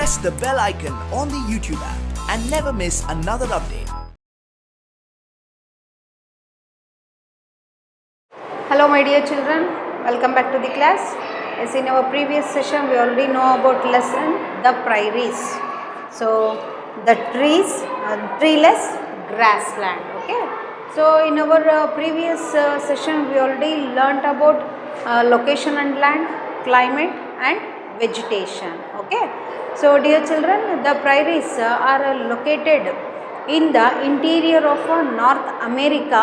press the bell icon on the YouTube app and never miss another update. Hello my dear children, welcome back to the class. As in our previous session we already know about lesson the prairies. So the trees, treeless grassland. Okay. So in our previous session we already learnt about location and land, climate and vegetation. Okay. So dear children, the prairies are located in the interior of North America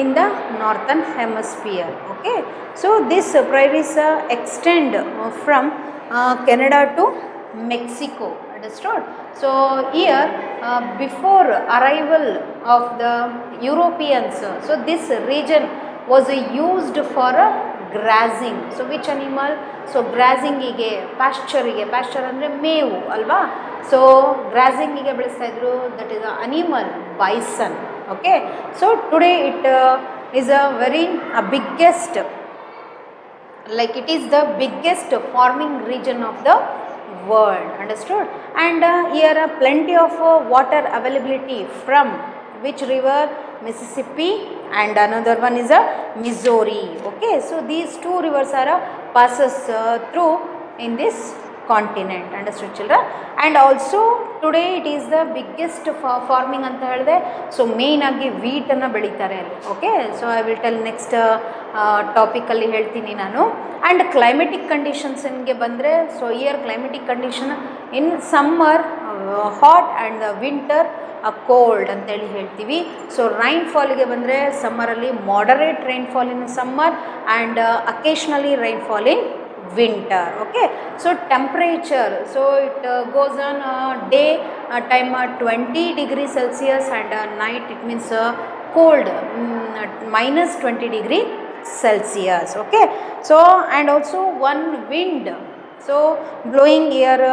in the northern hemisphere. Okay. So this prairies extend from Canada to Mexico. Understood? So here before arrival of the Europeans, so this region was used for grazing. So which animal? So grazing ige, pasture andre ಮೇವು ಅಲ್ವಾ. So ಗ್ರಾಸಿಂಗಿಗೆ ಬೆಳೆಸ್ತಾ ಇದ್ರು, that is a animal Bison. Okay. So today it is a very biggest, like it is the biggest farming region of the world. Understood? And here are plenty of water availability from which river? Mississippi, and another one is a Missouri. Okay, so these two rivers are passes through in this continent. Understood children? And also today it is the biggest farming anta helide. So main agi wheat anna ಬೆಳೀತಾರೆ ಅಲ್ಲಿ. Okay, so I will tell next topic ಅಲ್ಲಿ ಹೇಳ್ತೀನಿ ನಾನು. And climatic conditions ಗೆ ಬಂದರೆ, so here climatic condition in summer hot and winter cold ಅಂತೇಳಿ ಹೇಳ್ತೀವಿ. So ರೈನ್ಫಾಲಿಗೆ ಬಂದರೆ ಸಮ್ಮರಲ್ಲಿ moderate rainfall in summer and occasionally rainfall in winter. Okay, so temperature, so it goes on day time 20 degrees Celsius and night it means cold minus 20 degree Celsius. Okay, so and also one wind, so blowing here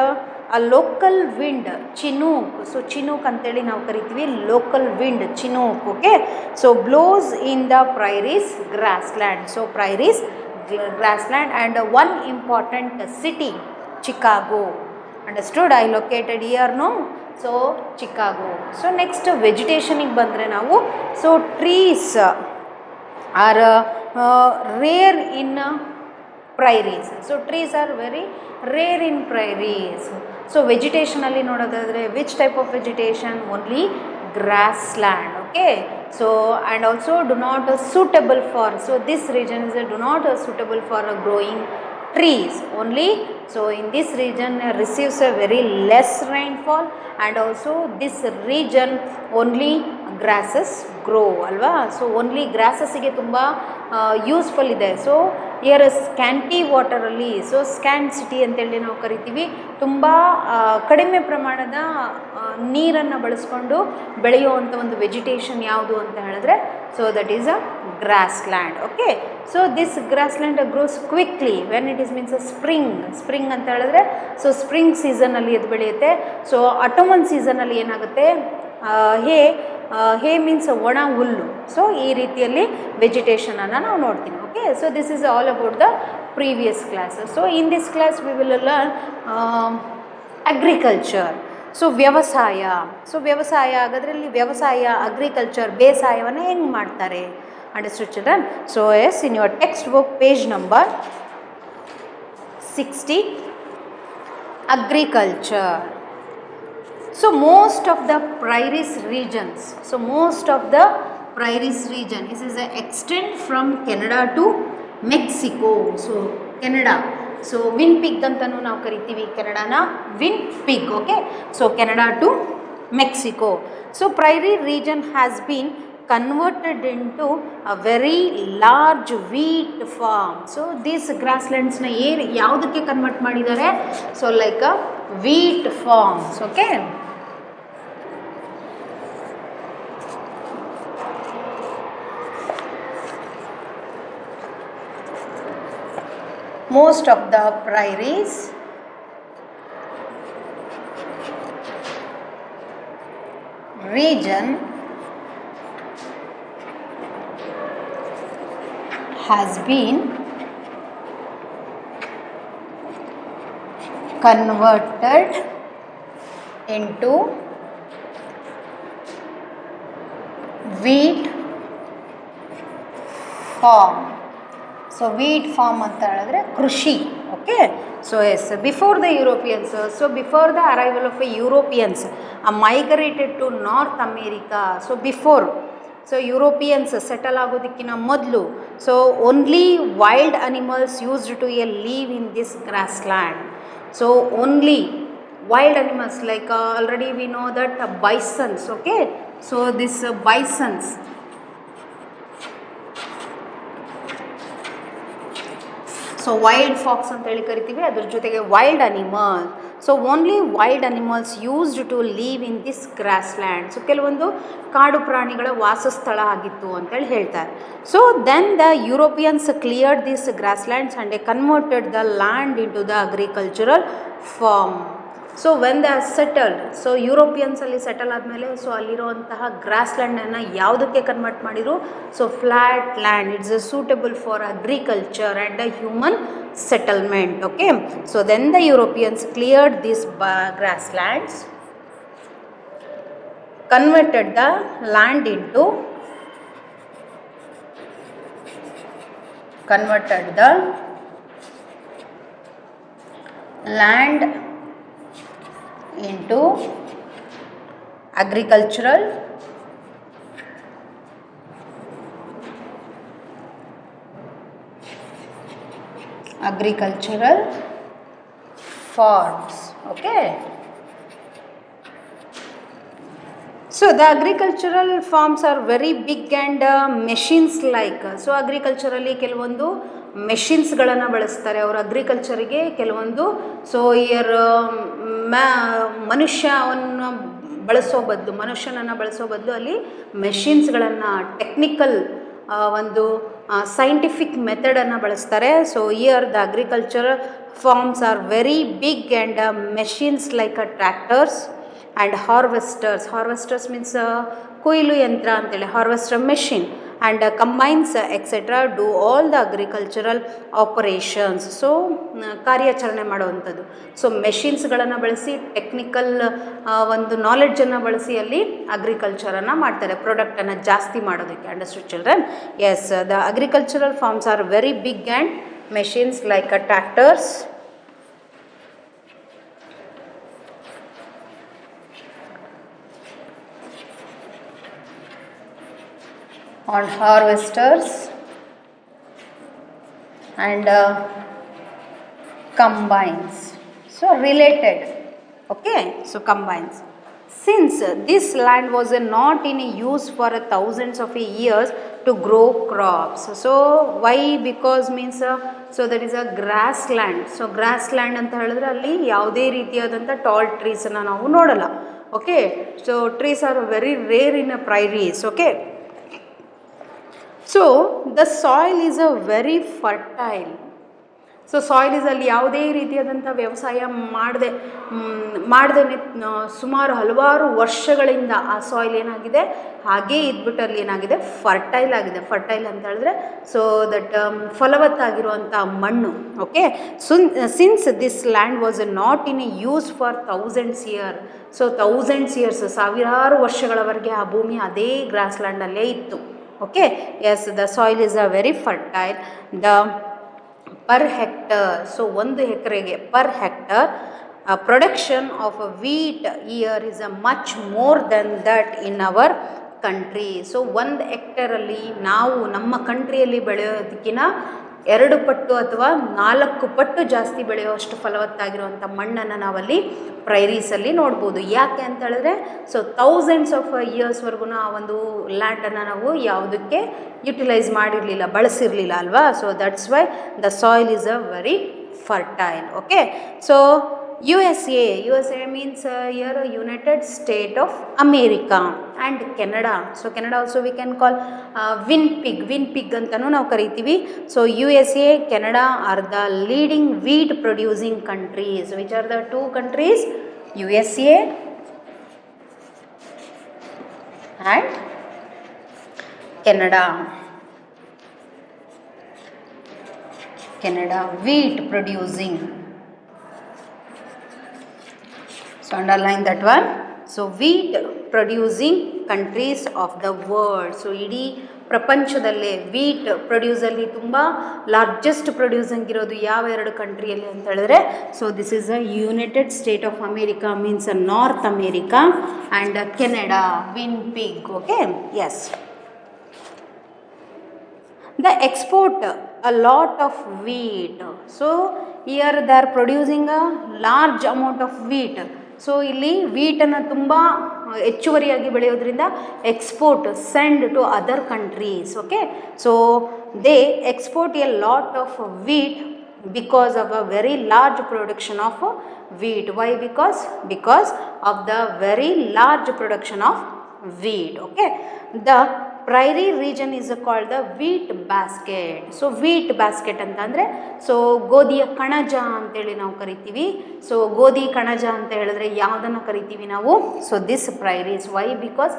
a local wind chinook. So chinook anteli ನಾವು ಕರಿತೀವಿ, local wind chinook. Okay, so blows in the prairies grassland. So prairies grassland and one important city Chicago. Understood? I located here, no? So Chicago. So next vegetation ಗೆ ಬಂದರೆ ನಾವು, so trees are rare in prairies. So trees are very rare in prairies. So vegetation ಅಲ್ಲಿ ನೋಡೋದಾದರೆ which type of vegetation? Only grassland. Okay, so and also do not suitable for, so this region is do not suitable for growing trees only. So in this region receives a very less rainfall and also this region only grasses grow ಅಲ್ವಾ. So only ಗ್ರಾಸಸ್ಸಿಗೆ ತುಂಬ useful ಇದೆ. So here ಸ್ಕ್ಯಾಂಟಿ ವಾಟರಲ್ಲಿ, so ಸ್ಕ್ಯಾನ್ಸಿಟಿ ಅಂತೇಳಿ ನಾವು ಕರಿತೀವಿ, ತುಂಬ ಕಡಿಮೆ ಪ್ರಮಾಣದ ನೀರನ್ನು ಬಳಸ್ಕೊಂಡು ಬೆಳೆಯುವಂಥ ಒಂದು ವೆಜಿಟೇಷನ್ ಯಾವುದು ಅಂತ ಹೇಳಿದ್ರೆ, so that is a grassland. Okay, so this grassland grows quickly when it is means spring ಅಂತ ಹೇಳಿದ್ರೆ, ಸೊ ಸ್ಪ್ರಿಂಗ್ ಸೀಸನಲ್ಲಿ ಅದು ಬೆಳೆಯುತ್ತೆ. ಸೊ ಆಟೋಮನ್ ಸೀಸನಲ್ಲಿ ಏನಾಗುತ್ತೆ, ಹೇ ಮೀನ್ಸ್ ಒಣ ಹುಲ್ಲು. ಸೊ ಈ ರೀತಿಯಲ್ಲಿ ವೆಜಿಟೇಷನನ್ನು ನಾವು ನೋಡ್ತೀವಿ. Okay, so this is all about the previous class. So in this class we will learn agriculture. So ವ್ಯವಸಾಯ. ಸೊ ವ್ಯವಸಾಯ ಅದರಲ್ಲಿ ವ್ಯವಸಾಯ, ಅಗ್ರಿಕಲ್ಚರ್, ಬೇಸಾಯವನ್ನು ಹೆಂಗೆ ಮಾಡ್ತಾರೆ? Understood children? So yes, in your text book page number 60, agriculture. So most of the prairies regions, so most of the prairies region, this is a extent from Canada to Mexico. So Canada, so Winnipeg ಅಂತನೂ ನಾವು ಕರಿತೀವಿ, ಕೆನಡಾನ Winnipeg. Okay, so Canada to Mexico. So prairie region has been converted into a very large wheat farm. So these grasslands na ಯಾವುದಕ್ಕೆ convert ಮಾಡಿದ್ದಾರೆ? So like a wheat farms. Okay, most of the prairies region has been converted into wheat farm. So wheat farm ಅಂತ ಹೇಳಿದ್ರೆ ಕೃಷಿ. Okay, so yes, before the Europeans, so before the arrival of a Europeans migrated to North America. So before, so Europeans settle ಆಗೋದಕ್ಕಿಂತ ಮೊದಲು, so only wild animals used to a live in this grass land. So only wild animals, like already we know that bisons. Okay, so this bisons, so wild fox ಅಂತ ಹೇಳಿ ಕರಿತೀವಿ, ಅದ್ರ ಜೊತೆಗೆ wild animal. So only wild animals used to live in this grass land. So ಕೆಲವೊಂದು ಕಾಡು ಪ್ರಾಣಿಗಳ ವಾಸಸ್ಥಳ ಆಗಿತ್ತು ಅಂತೇಳಿ ಹೇಳ್ತಾರೆ. So then the Europeans cleared this grass lands and they converted the land into the agricultural farm. So when the settled, so ಯುರೋಪಿಯನ್ಸಲ್ಲಿ settle ಆದಮೇಲೆ so ಅಲ್ಲಿರುವಂತಹ ಗ್ರಾಸ್ ಲ್ಯಾಂಡನ್ನು ಯಾವುದಕ್ಕೆ ಕನ್ವರ್ಟ್ ಮಾಡಿದರು? So flat land, it's suitable for agriculture and a human settlement. Okay, so then the Europeans cleared these grasslands, converted the land into agricultural farms. Okay, so the agricultural farms are very big and machines like. So agriculturally ಕೆಲವೊಂದು ಮೆಷಿನ್ಸ್ಗಳನ್ನು ಬಳಸ್ತಾರೆ ಅವರು ಅಗ್ರಿಕಲ್ಚರಿಗೆ ಕೆಲವೊಂದು. So here ಮನುಷ್ಯನನ್ನು ಬಳಸೋ ಬದಲು ಅಲ್ಲಿ ಮೆಷಿನ್ಸ್ಗಳನ್ನು, technical ಒಂದು scientific ಮೆಥಡನ್ನು ಬಳಸ್ತಾರೆ. So here the agriculture farms are very big and machines like tractors and harvesters means ಕೊಯ್ಲು ಯಂತ್ರ ಅಂತೇಳಿ, harvester machine and combines etcetera do all the agricultural operations. So ಕಾರ್ಯಾಚರಣೆ ಮಾಡುವಂಥದ್ದು. ಸೊ ಮೆಷಿನ್ಸ್ಗಳನ್ನು ಬಳಸಿ, ಟೆಕ್ನಿಕಲ್ ಒಂದು ನಾಲೆಡ್ಜನ್ನು ಬಳಸಿ ಅಲ್ಲಿ ಅಗ್ರಿಕಲ್ಚರನ್ನು ಮಾಡ್ತಾರೆ, ಪ್ರಾಡಕ್ಟನ್ನು ಜಾಸ್ತಿ ಮಾಡೋದಕ್ಕೆ. Understood children? Yes, the agricultural farms are very big and machines like tractors on harvesters and combines. So related. Okay, so combines. Since this land was not in use for thousands of years to grow crops. So why? Because means so that is a grassland. So grassland ಅಂತ ಹೇಳಿದ್ರೆ ಅಲ್ಲಿ ಯಾವುದೇ ರೀತಿಯಾದಂಥ tall ಟ್ರೀಸನ್ನು ನಾವು ನೋಡಲ್ಲ. Okay, so trees are very rare in prairies. Okay, so the soil is a very fertile. So soil is ಅಲ್ಲಿ ಯಾವುದೇ ರೀತಿಯಾದಂಥ ವ್ಯವಸಾಯ ಮಾಡದೆ ಸುಮಾರು ಹಲವಾರು ವರ್ಷಗಳಿಂದ ಆ ಸಾಯಿಲ್ ಏನಾಗಿದೆ, ಹಾಗೇ ಇದ್ಬಿಟ್ಟು ಅಲ್ಲಿ ಏನಾಗಿದೆ, ಫರ್ಟೈಲ್ ಆಗಿದೆ. ಫರ್ಟೈಲ್ ಅಂತ ಹೇಳಿದ್ರೆ ಸೊ ದಟ್ ಫಲವತ್ತಾಗಿರುವಂಥ ಮಣ್ಣು. Okay, since this land was not in use for thousands year. So thousands years, ಸಾವಿರಾರು ವರ್ಷಗಳವರೆಗೆ ಆ ಭೂಮಿ ಅದೇ ಗ್ರಾಸ್ ಲ್ಯಾಂಡಲ್ಲೇ ಇತ್ತು. Okay, yes, the soil is a very fertile. The per hectare, so 1 ಎಕರೆಗೆ per hectare production of wheat year is a much more than that in our country. So 1 ಹೆಕ್ಟೇರಲ್ಲಿ ನಾವು ನಮ್ಮ ಕಂಟ್ರಿಯಲ್ಲಿ ಬೆಳೆಯೋದಕ್ಕಿಂತ 2 ಪಟ್ಟು ಅಥವಾ 4 ಪಟ್ಟು ಜಾಸ್ತಿ ಬೆಳೆಯುವಷ್ಟು ಫಲವತ್ತಾಗಿರುವಂಥ ಮಣ್ಣನ್ನು ನಾವಲ್ಲಿ ಪ್ರೈರೀಸಲ್ಲಿ ನೋಡ್ಬೋದು. ಯಾಕೆ ಅಂತ ಹೇಳಿದ್ರೆ ಸೊ ಥೌಸಂಡ್ಸ್ ಆಫ್ ಇಯರ್ಸ್ವರೆಗೂ ಆ ಒಂದು ಲ್ಯಾಂಡನ್ನು ನಾವು ಯಾವುದಕ್ಕೆ ಯುಟಿಲೈಸ್ ಮಾಡಿರಲಿಲ್ಲ, ಬಳಸಿರಲಿಲ್ಲ ಅಲ್ವಾ. So that's why the soil is a very fertile. Okay, so USA means here United States of America and Canada. So Canada also we can call Winnipeg ಅಂತಲೂ ನಾವು ಕರಿತೀವಿ. So USA, Canada are the leading wheat producing countries. Which are the 2 countries? USA and Canada. Wheat producing. So underline that one. So wheat producing countries of the world. So ಇಡೀ ಪ್ರಪಂಚದಲ್ಲೇ wheat ಪ್ರೊಡ್ಯೂಸಲ್ಲಿ ತುಂಬ largest producing ಇರೋದು ಯಾವ ಎರಡು ಕಂಟ್ರಿಯಲ್ಲಿ ಅಂತ ಹೇಳಿದ್ರೆ, so this is a United State of America means North America and Canada Winnipeg. Okay, yes. The export a lot of wheat. So here they are producing a large amount of wheat. So ಇಲ್ಲಿ ವೀಟನ್ನು ತುಂಬ ಹೆಚ್ಚುವರಿಯಾಗಿ ಬೆಳೆಯೋದ್ರಿಂದ export send to other countries. Okay, so they export a lot of wheat because of a very large production of wheat. Why? Because of the very large production of wheat. Okay, the prairie region is called the wheat basket. So wheat basket ಅಂತಂದರೆ so ಗೋಧಿಯ ಕಣಜ ಅಂತೇಳಿ ನಾವು ಕರಿತೀವಿ. So ಗೋಧಿ ಕಣಜ ಅಂತ ಹೇಳಿದ್ರೆ ಯಾವುದನ್ನು ಕರಿತೀವಿ ನಾವು? So this prairies. Why? Because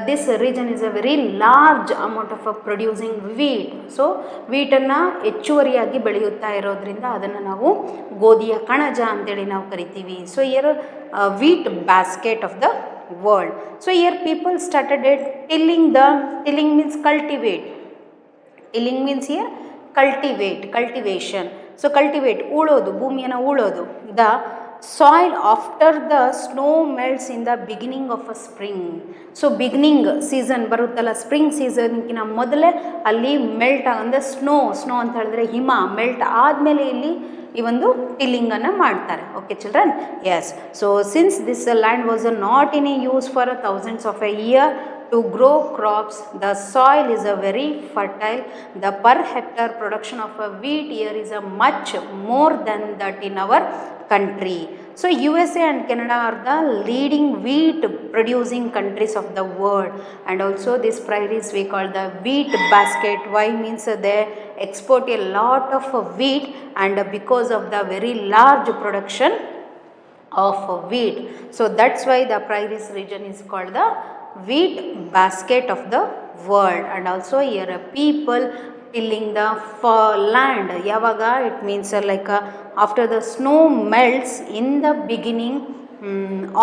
this region is a very large amount of producing wheat. So ವೀಟನ್ನು ಹೆಚ್ಚುವರಿಯಾಗಿ ಬೆಳೆಯುತ್ತಾ ಇರೋದ್ರಿಂದ ಅದನ್ನು ನಾವು ಗೋಧಿಯ ಕಣಜ ಅಂತೇಳಿ ನಾವು ಕರಿತೀವಿ. So year wheat basket of the world. So here people started tilling means cultivate. Tilling means here cultivation. So cultivate, ಉಳೋದು, ಭೂಮಿಯನ್ನು ಉಳೋದು. The soil after the snow melts in the beginning of a spring. So beginning season ಬರುತ್ತಲ್ಲ, spring ಸೀಸನ್ಗಿನ ಮೊದಲೇ ಅಲ್ಲಿ melt ಅಂದರೆ snow ಅಂತ ಹೇಳಿದ್ರೆ ಹಿಮ melt ಆದಮೇಲೆ ಇಲ್ಲಿ ಈ ಒಂದು ಟಿಲ್ಲಿಂಗನ್ನು ಮಾಡ್ತಾರೆ. Okay children, yes. So since this land was not in use for thousands of a year to grow crops, the soil is a very fertile. The per hectare production of a wheat here is a much more than that in our country. So USA and Canada are the leading wheat producing countries of the world, and also this prairies we call the wheat basket. Why? Means they export a lot of wheat, and because of the very large production of wheat, so that's why the prairies region is called the wheat basket of the world. And also here people tilling the land. Yavaga? It means like after the snow melts in the beginning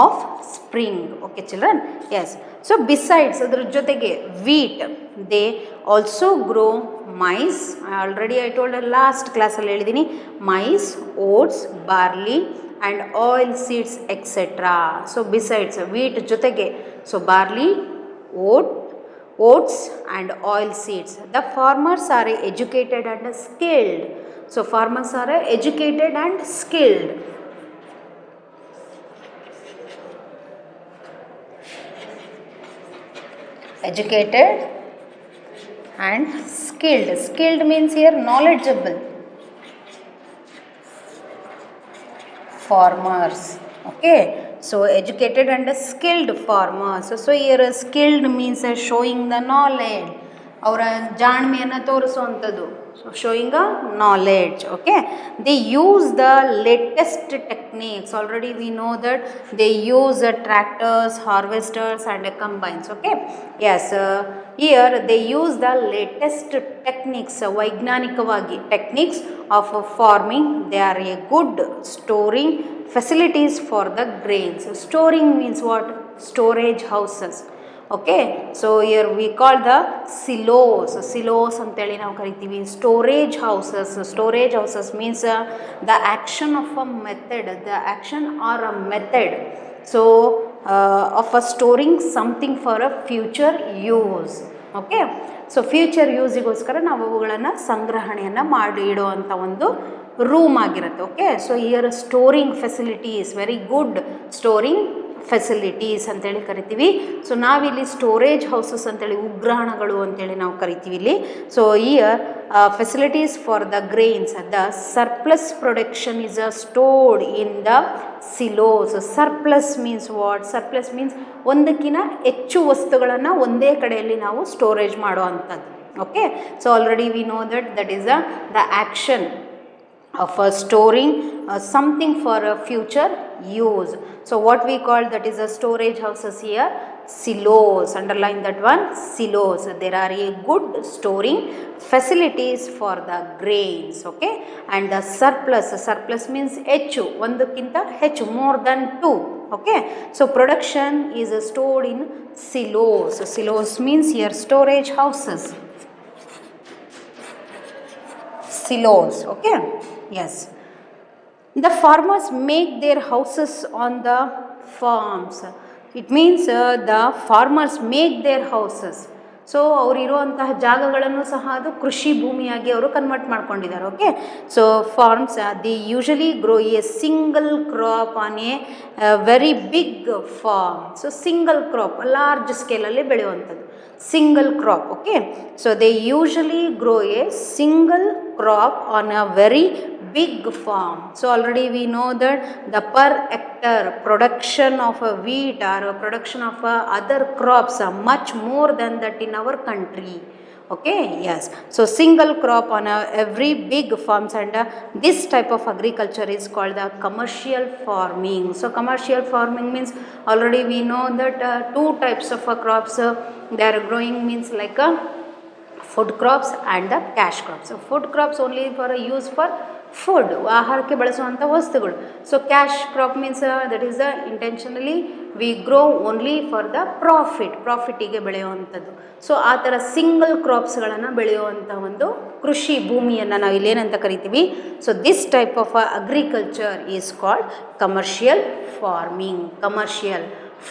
of spring. Okay children, yes. So besides adar jotege wheat, they also grow maize. I told last class alli helidini, maize, oats, barley and oil seeds etc. So besides wheat jotege, so barley, oats and oil seeds. The farmers are educated and skilled. So farmers are educated and skilled. Educated and skilled. Skilled means here knowledgeable. Farmers. Okay, so educated and skilled farmers. So here skilled means showing the knowledge, ಅವರ ಜಾಣ್ಮೆಯನ್ನು ತೋರಿಸುವಂಥದ್ದು. So showing a knowledge. Okay, they use the latest techniques. Already we know that they use tractors, harvesters and combines. Okay, yes, here they use the latest techniques. ವೈಜ್ಞಾನಿಕವಾಗಿ techniques of farming. They are a good storing facilities for the grains. Storing means what? Storage houses. Okay, so here we call the silos ಅಂತೇಳಿ ನಾವು ಕರಿತೀವಿ. Storage houses means the action of a method, the action or a method so of a storing something for a future use. Okay, so future ಯೂಸಿಗೋಸ್ಕರ ನಾವು ಅವುಗಳನ್ನು ಸಂಗ್ರಹಣೆಯನ್ನು ಮಾಡಿ ಇಡುವಂಥ ಒಂದು ರೂಮ್ ಆಗಿರುತ್ತೆ. Okay, so here storing facilities, very good storing facilities ಅಂತೇಳಿ ಕರಿತೀವಿ. ಸೊ ನಾವಿಲ್ಲಿ ಸ್ಟೋರೇಜ್ ಹೌಸಸ್ ಅಂತೇಳಿ, ಉಗ್ರಾಣಗಳು ಅಂತೇಳಿ ನಾವು ಕರಿತೀವಿ ಇಲ್ಲಿ. So here facilities for the grains, the surplus production is stored in the silos. Surplus means what? Surplus means ಒಂದಕ್ಕಿಂತ ಹೆಚ್ಚು ವಸ್ತುಗಳನ್ನು ಒಂದೇ ಕಡೆಯಲ್ಲಿ ನಾವು ಸ್ಟೋರೇಜ್ ಮಾಡುವಂಥದ್ದು. Okay, so already we know that is the action of storing something for a future use. So what we call that is a storage houses here. silos. Underline that one, silos. There are a good storing facilities for the grains, okay. And the surplus means ಹೆಚ್ಚು, ಒಂದಕ್ಕಿಂತ ಹೆಚ್ಚು, more than two, okay. So production is stored in silos. Silos means here storage houses, silos, okay. Yes, the farmers make their houses on the farms. It means the farmers make their houses. So ಅವ್ರು ಇರುವಂತಹ ಜಾಗಗಳನ್ನು ಸಹ ಅದು ಕೃಷಿ ಭೂಮಿಯಾಗಿ ಅವರು convert ಮಾಡ್ಕೊಂಡಿದ್ದಾರೆ, okay. So farms the usually grow a single crop on a very big farm. So single crop large ಸ್ಕೇಲಲ್ಲಿ ಬೆಳೆಯುವಂಥದ್ದು single crop, okay. So they usually grow a single crop on a very big farm. So already we know that the per hectare production of a wheat or a production of other crops are much more than that in our country, okay. Yes, so single crop on every big farms, and this type of agriculture is called the commercial farming. So commercial farming means already we know that two types of crops they are growing, means like food crops and the cash crops. So food crops only for use for food, ಆಹಾರಕ್ಕೆ ಬಳಸುವಂಥ ವಸ್ತುಗಳು. So cash crop means that is the intentionally we grow only for the ಪ್ರಾಫಿಟಿಗೆ ಬೆಳೆಯುವಂಥದ್ದು. So ಆ ಥರ single ಕ್ರಾಪ್ಸ್ಗಳನ್ನು ಬೆಳೆಯುವಂಥ ಒಂದು ಕೃಷಿ ಭೂಮಿಯನ್ನು ನಾವು ಇಲ್ಲೇನಂತ ಕರಿತೀವಿ. So this type of agriculture is called commercial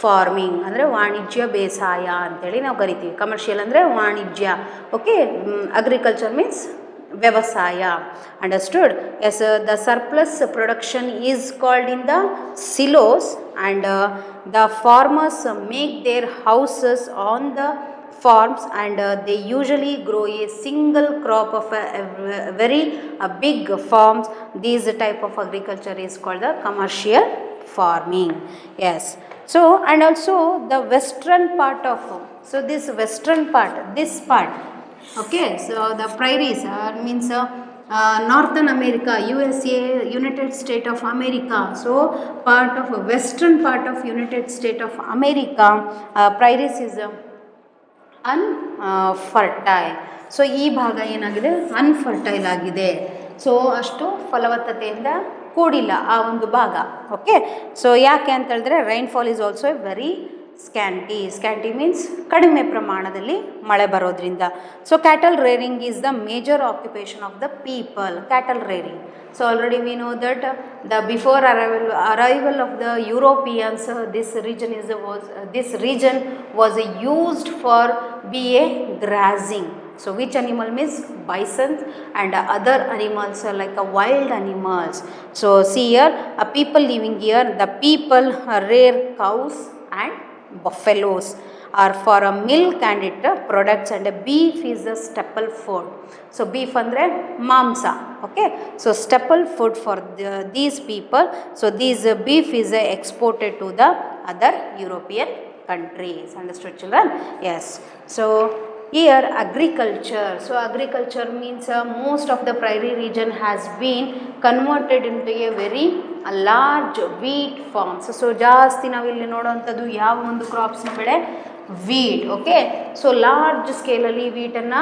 farming ಅಂದರೆ ವಾಣಿಜ್ಯ ಬೇಸಾಯ ಅಂತೇಳಿ ನಾವು ಕರಿತೀವಿ. ಕಮರ್ಷಿಯಲ್ ಅಂದರೆ ವಾಣಿಜ್ಯ, ಓಕೆ. ಅಗ್ರಿಕಲ್ಚರ್ ಮೀನ್ಸ್ ವ್ಯವಸಾಯ, understood. Yes, the surplus production is called in the silos, and the farmers make their houses on the farms, and they usually grow a single crop of a very big farms. These type of agriculture is called the commercial farming. Yes, so and also the western part of, so this western part, this part, okay. So the prairies means Northern America, USA, United States of America. So part of western part of United States of America, prairies is unfertile. So ಈ ಭಾಗ ಏನಾಗಿದೆ, ಅನ್ಫರ್ಟೈಲ್ ಆಗಿದೆ. So ಅಷ್ಟು ಫಲವತ್ತತೆಯಿಂದ ಕೂಡಿಲ್ಲ ಆ ಒಂದು ಭಾಗ, okay. So ಯಾಕೆ ಅಂತ ಹೇಳಿದ್ರೆ rainfall is also very scanty means ಕಡಿಮೆ ಪ್ರಮಾಣದಲ್ಲಿ ಮಳೆ ಬರೋದ್ರಿಂದ. So cattle rearing is the major occupation of the people. Cattle rearing, so already we know that the before arrival of the Europeans, this region was used for be a grazing. So which animal means bison and other animals like wild animals. So see here, people living here, the people rear cows and buffaloes are for a milk and it products, and beef is a staple food. So beef andre mamsa, okay. So staple food for these people. So these beef is exported to the other European countries. Understood, children? Yes. So here agriculture. So agriculture means most of the prairie region has been converted into a very large wheat farms. So ಜಾಸ್ತಿ ನಾವಿಲ್ಲಿ ನೋಡುವಂಥದ್ದು ಯಾವ ಒಂದು ಕ್ರಾಪ್ಸ್ನ ಬೆಳೆ, wheat, okay. So large ಸ್ಕೇಲಲ್ಲಿ ವೀಟನ್ನು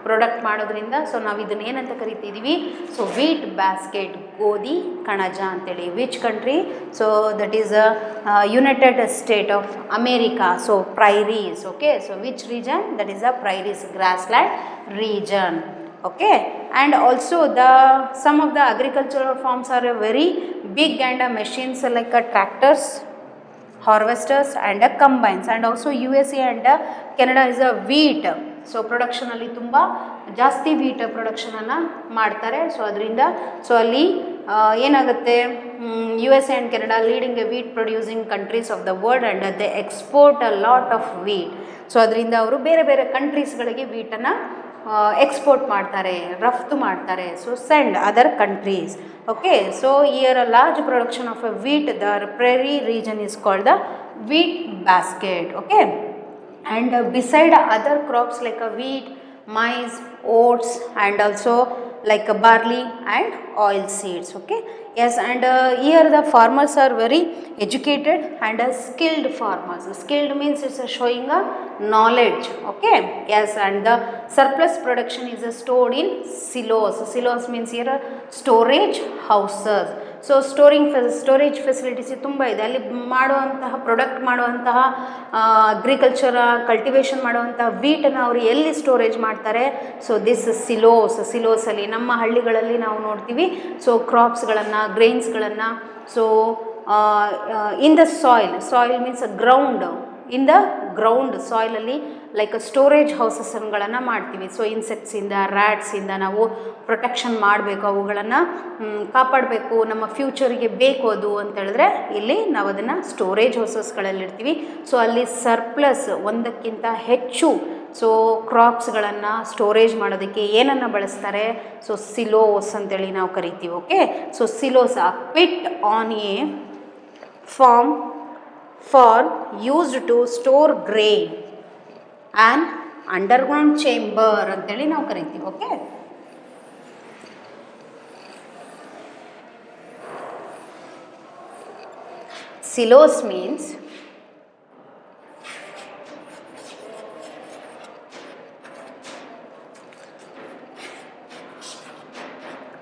product ಮಾಡೋದ್ರಿಂದ ಸೊ ನಾವು ಇದನ್ನ ಏನಂತ ಕರಿತಿದ್ದೀವಿ, ಸೊ ವೀಟ್ ಬ್ಯಾಸ್ಕೆಟ್, ಗೋಧಿ ಕಣಜ ಅಂತೇಳಿ. Which country? So that is United State of America. So prairies, okay. So which region? That is prairies, grassland region, okay. And also some of the agricultural farms are very big, and machines like tractors, harvesters and combines. And also USA and Canada is a wheat. So ಪ್ರೊಡಕ್ಷನಲ್ಲಿ ತುಂಬ ಜಾಸ್ತಿ wheat ಪ್ರೊಡಕ್ಷನನ್ನು ಮಾಡ್ತಾರೆ. So ಅದರಿಂದ so ಅಲ್ಲಿ ಏನಾಗುತ್ತೆ, USA and Canada leading a wheat producing countries of the world, and they export a lot of wheat. So ಅದರಿಂದ ಅವರು ಬೇರೆ ಬೇರೆ ಕಂಟ್ರೀಸ್ಗಳಿಗೆ ವೀಟನ್ನು ಎಕ್ಸ್ಪೋರ್ಟ್ ಮಾಡ್ತಾರೆ, ರಫ್ತು ಮಾಡ್ತಾರೆ. So send other countries, okay. So here a large production of a wheat, the prairie region is called the wheat basket, okay. And beside other crops like wheat, maize, oats, and also like barley and oil seeds, okay. Yes, and here the farmers are very educated and skilled farmers. Skilled means it's showing a knowledge. Okay, yes, and the surplus production is stored in silos. Silos means here storage houses. So storage facilities ತುಂಬ ಇದೆ ಅಲ್ಲಿ. ಮಾಡುವಂತಹ product ಮಾಡುವಂತಹ agriculture cultivation ಮಾಡುವಂತಹ ವೀಟನ್ನು ಅವರು ಎಲ್ಲಿ storage ಮಾಡ್ತಾರೆ? So this ಸಿಲೋಸಲ್ಲಿ ನಮ್ಮ ಹಳ್ಳಿಗಳಲ್ಲಿ ನಾವು ನೋಡ್ತೀವಿ. ಸೊ ಕ್ರಾಪ್ಸ್ಗಳನ್ನು, ಗ್ರೈನ್ಸ್ಗಳನ್ನು, so in the soil means ground, in the ground ಸಾಯಿಲಲ್ಲಿ ಲೈಕ್ ಸ್ಟೋರೇಜ್ ಹೌಸಸ್ಗಳನ್ನು ಮಾಡ್ತೀವಿ. ಸೊ ಇನ್ಸೆಕ್ಟ್ಸಿಂದ, ರ್ಯಾಟ್ಸಿಂದ ನಾವು ಪ್ರೊಟೆಕ್ಷನ್ ಮಾಡಬೇಕು, ಅವುಗಳನ್ನು ಕಾಪಾಡಬೇಕು, ನಮ್ಮ ಫ್ಯೂಚರಿಗೆ ಬೇಕು ಅದು ಅಂತ ಹೇಳಿದ್ರೆ ಇಲ್ಲಿ ನಾವು ಅದನ್ನು ಸ್ಟೋರೇಜ್ ಹೌಸಸ್ಗಳಲ್ಲಿ ಇಡ್ತೀವಿ. ಸೊ ಅಲ್ಲಿ ಸರ್ಪ್ಲಸ್ ಒಂದಕ್ಕಿಂತ ಹೆಚ್ಚು ಸೊ ಕ್ರಾಪ್ಸ್ಗಳನ್ನು ಸ್ಟೋರೇಜ್ ಮಾಡೋದಕ್ಕೆ ಏನನ್ನು ಬಳಸ್ತಾರೆ? ಸೊ ಸಿಲೋಸ್ ಅಂತೇಳಿ ನಾವು ಕರಿತೀವಿ. Okay, so silos a pit on a farm for used to store grain and underground chamber ಅಂತೇಳಿ ನಾವು ಕರಿತೀವಿ. Okay, silos means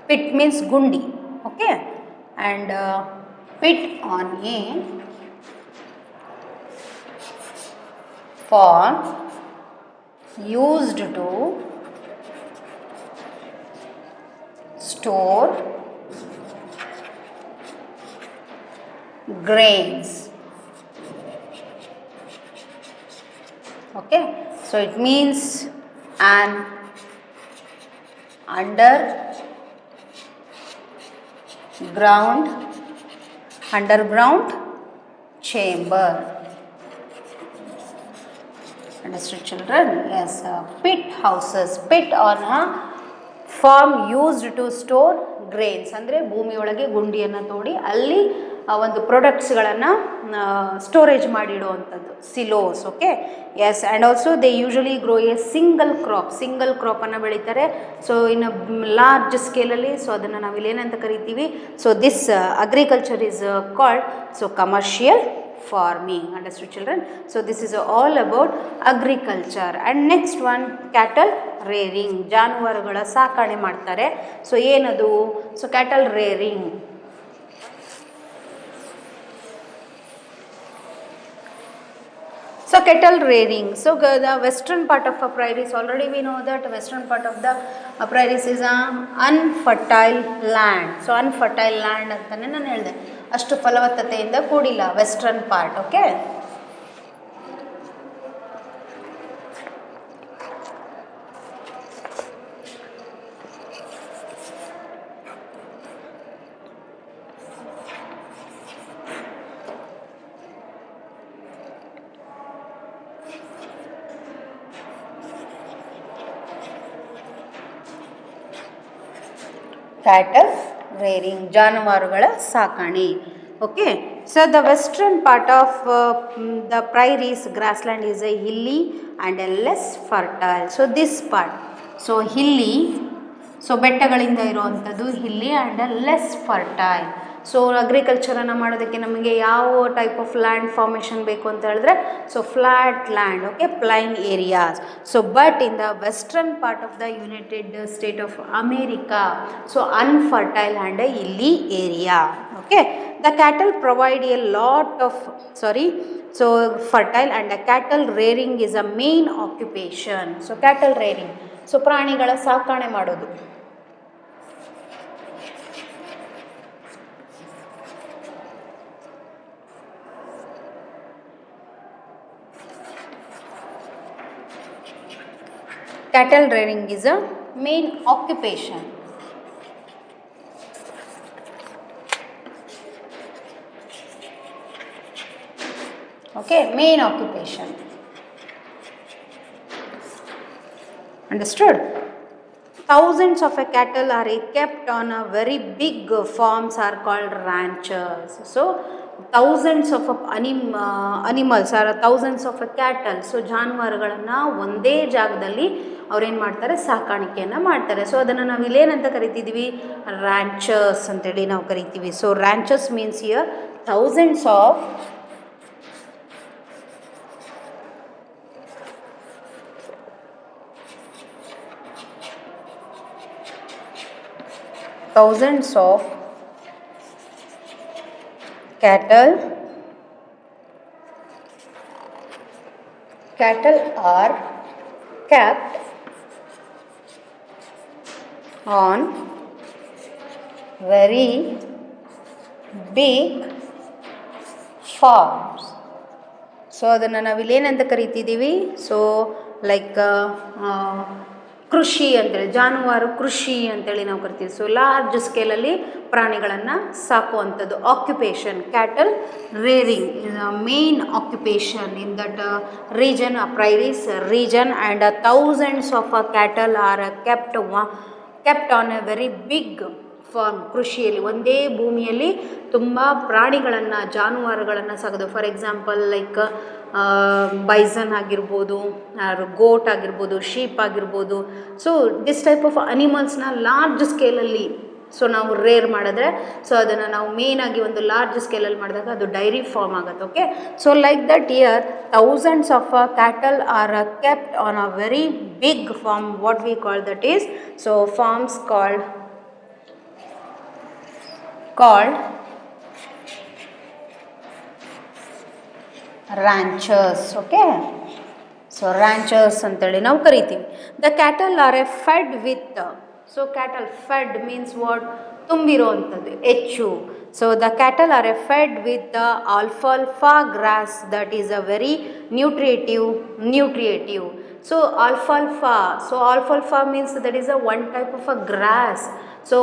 pit means gundi. Okay, and pit on a form used to store grains. Okay, so it means an underground chamber. Understood, children? Yes, pit houses. Pit on a farm used to store grains. ಅಂದರೆ ಭೂಮಿಯೊಳಗೆ ಗುಂಡಿಯನ್ನು ತೋಡಿ ಅಲ್ಲಿ ಒಂದು ಪ್ರಾಡಕ್ಟ್ಸ್ಗಳನ್ನು storage ಮಾಡಿಡುವಂಥದ್ದು silos. Okay, yes, and also they usually grow a single ಕ್ರಾಪನ್ನು ಬೆಳೀತಾರೆ. ಸೊ ಇನ್ನು ಲಾರ್ಜ್ ಸ್ಕೇಲಲ್ಲಿ, ಸೊ ಅದನ್ನು ನಾವಿಲ್ಲಿ ಏನಂತ ಕರಿತೀವಿ? So this agriculture is called so commercial farming. Understood, children? So this is all about agriculture. And next one, cattle rearing. ಜಾನುವಾರುಗಳ ಸಾಕಣೆ ಮಾಡ್ತಾರೆ. ಸೊ ಏನದು? So cattle rearing. So cattle rearing. So the western part of the prairies, already we know that western part of the prairies is unfertile land. So unfertile land ಅಂತಾನೆ ನಾನು ಹೇಳಿದೆ, ಅಷ್ಟು ಫಲವತ್ತತೆಯಿಂದ ಕೂಡಿಲ್ಲ western part. Okay, cattle rearing, ಜಾನುವಾರುಗಳ ಸಾಕಣೆ. Okay, so the western part of the prairies, grassland is a hilly and a less fertile. So this part, so hilly, so ಬೆಟ್ಟಗಳಿಂದ ಇರುವಂಥದ್ದು hilly and a less fertile. So ಅಗ್ರಿಕಲ್ಚರನ್ನು ಮಾಡೋದಕ್ಕೆ ನಮಗೆ ಯಾವ type of land formation ಬೇಕು ಅಂತ ಹೇಳಿದ್ರೆ, so flat land. Okay, plain areas. So but in the western part of the United State of America, so unfertile and hilly area. Okay, the cattle provide a lot of so fertile and the cattle rearing is a main occupation. So cattle rearing, so ಪ್ರಾಣಿಗಳ ಸಾಕಣೆ ಮಾಡೋದು. Cattle rearing is a main occupation. Okay, main occupation. Understood? Thousands of cattle are kept on a very big farms are called ranchers. So thousands of animals are thousands of cattle, so ಜಾನುವಾರುಗಳನ್ನು ಒಂದೇ ಜಾಗದಲ್ಲಿ ಅವ್ರೇನು ಮಾಡ್ತಾರೆ, ಸಾಕಾಣಿಕೆಯನ್ನು ಮಾಡ್ತಾರೆ. So ಅದನ್ನು ನಾವು ಇಲ್ಲೇನಂತ ಕರಿತಿದ್ದೀವಿ, ರ್ಯಾಂಚರ್ಸ್ ಅಂತೇಳಿ ನಾವು ಕರಿತೀವಿ. So ranchers means here thousands of cattle are kept on very big farms. So ಅದನ್ನು ನಾವಿಲ್ಲೇನಂತ ಕರಿತಿದ್ದೀವಿ, ಸೊ ಲೈಕ್ ಕೃಷಿ ಅಂತೇಳಿ, ಜಾನುವಾರು ಕೃಷಿ ಅಂತೇಳಿ ನಾವು ಕರಿತೀವಿ. ಸೊ ಲಾರ್ಜ್ ಸ್ಕೇಲಲ್ಲಿ ಪ್ರಾಣಿಗಳನ್ನು ಸಾಕುವಂಥದ್ದು. Occupation, cattle rearing is a main occupation in that region, prairies region, and thousands of cattle are kept on a very big farm. ಕೃಷಿಯಲ್ಲಿ ಒಂದೇ ಭೂಮಿಯಲ್ಲಿ ತುಂಬ ಪ್ರಾಣಿಗಳನ್ನು, ಜಾನುವಾರುಗಳನ್ನು ಸಾಕೋದು. ಫಾರ್ ಎಕ್ಸಾಂಪಲ್ ಲೈಕ್ ಬೈಸನ್ ಆಗಿರ್ಬೋದು, ಗೋಟ್ ಆಗಿರ್ಬೋದು, ಶೀಪ್ ಆಗಿರ್ಬೋದು. ಸೊ ದಿಸ್ ಟೈಪ್ ಆಫ್ ಅನಿಮಲ್ಸ್ನ ಲಾರ್ಜ್ ಸ್ಕೇಲಲ್ಲಿ ಸೊ ನಾವು ರೇರ್ ಮಾಡಿದ್ರೆ, ಸೊ ಅದನ್ನು ನಾವು ಮೇಯ್ನಾಗಿ ಒಂದು ಲಾರ್ಜ್ ಸ್ಕೇಲಲ್ಲಿ ಮಾಡಿದಾಗ ಅದು ಡೈರಿ ಫಾರ್ಮ್ ಆಗುತ್ತೆ. Okay, so like that here thousands of cattle are kept on a very big farm. What we call that is, so farms called ranchers. Okay, so ranchers ಅಂತೇಳಿ ನಾವು ಕರಿತೀವಿ. The cattle are a fed with, so cattle fed means what, ತುಂಬಿರೋ ಅಂಥದ್ದು, ಹೆಚ್ಚು. So the cattle are a fed with the ಆಲ್ಫಾಲ್ಫಾ gross that is a very ನ್ಯೂಟ್ರಿಯೇಟಿವ್. So ಆಲ್ಫಾಲ್ಫಾ means that is a one type of a gross. So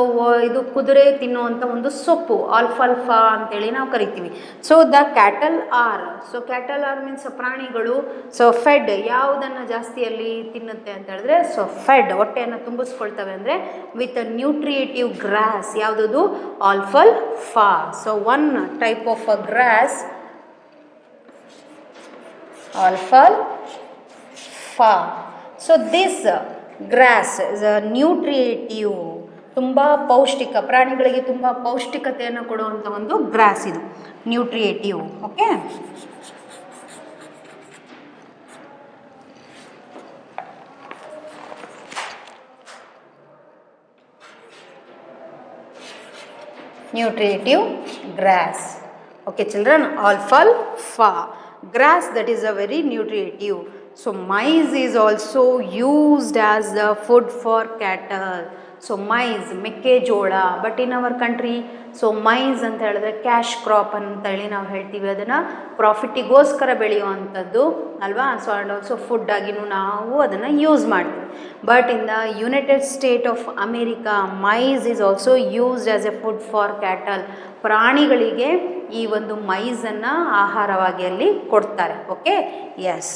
ಇದು ಕುದುರೆ ತಿನ್ನುವಂಥ ಒಂದು ಸೊಪ್ಪು, ಆಲ್ಫಾಲ್ಫಾ ಅಂತೇಳಿ ನಾವು ಕರಿತೀವಿ. So the cattle R means ಪ್ರಾಣಿಗಳು. ಸೊ ಫೆಡ್ ಯಾವುದನ್ನು ಜಾಸ್ತಿಯಲ್ಲಿ ತಿನ್ನುತ್ತೆ ಅಂತ ಹೇಳಿದ್ರೆ, ಸೊ ಫೆಡ್ ಹೊಟ್ಟೆಯನ್ನು ತುಂಬಿಸ್ಕೊಳ್ತವೆ ಅಂದರೆ ವಿತ್ ಅ ನ್ಯೂಟ್ರಿಯೇಟಿವ್ ಗ್ರಾಸ್. ಯಾವುದದು, ಆಲ್ಫಾಲ್ಫಾ. So one type of a gross, ಆಲ್ಫಾಲ್ಫಾ. So this gross is a ನ್ಯೂಟ್ರಿಯೇಟಿವ್, ತುಂಬ ಪೌಷ್ಟಿಕ, ಪ್ರಾಣಿಗಳಿಗೆ ತುಂಬ ಪೌಷ್ಟಿಕತೆಯನ್ನು ಕೊಡುವಂಥ ಒಂದು ಗ್ರಾಸ್ ಇದು, ನ್ಯೂಟ್ರಿಯೇಟಿವ್. Okay, ನ್ಯೂಟ್ರಿಯೇಟಿವ್ gross. Okay children, alfalfa grass that is a very nutritive. So maize is also used as the food for cattle. So maize, ಮೆಕ್ಕೆಜೋಳ. But in our country so maize ಅಂತ ಹೇಳಿದ್ರೆ ಕ್ಯಾಶ್ ಕ್ರಾಪ್ ಅಂತೇಳಿ ನಾವು ಹೇಳ್ತೀವಿ. ಅದನ್ನು ಪ್ರಾಫಿಟ್ಟಿಗೋಸ್ಕರ ಬೆಳೆಯುವಂಥದ್ದು ಅಲ್ವಾ. So and also food ಆಗಿನೂ ನಾವು ಅದನ್ನು ಯೂಸ್ ಮಾಡ್ತೀವಿ. But in the United State of America maize is also used as a food for cattle. ಪ್ರಾಣಿಗಳಿಗೆ ಈ ಒಂದು ಮೈಸನ್ನು ಆಹಾರವಾಗಿ ಅಲ್ಲಿ ಕೊಡ್ತಾರೆ. Okay, yes.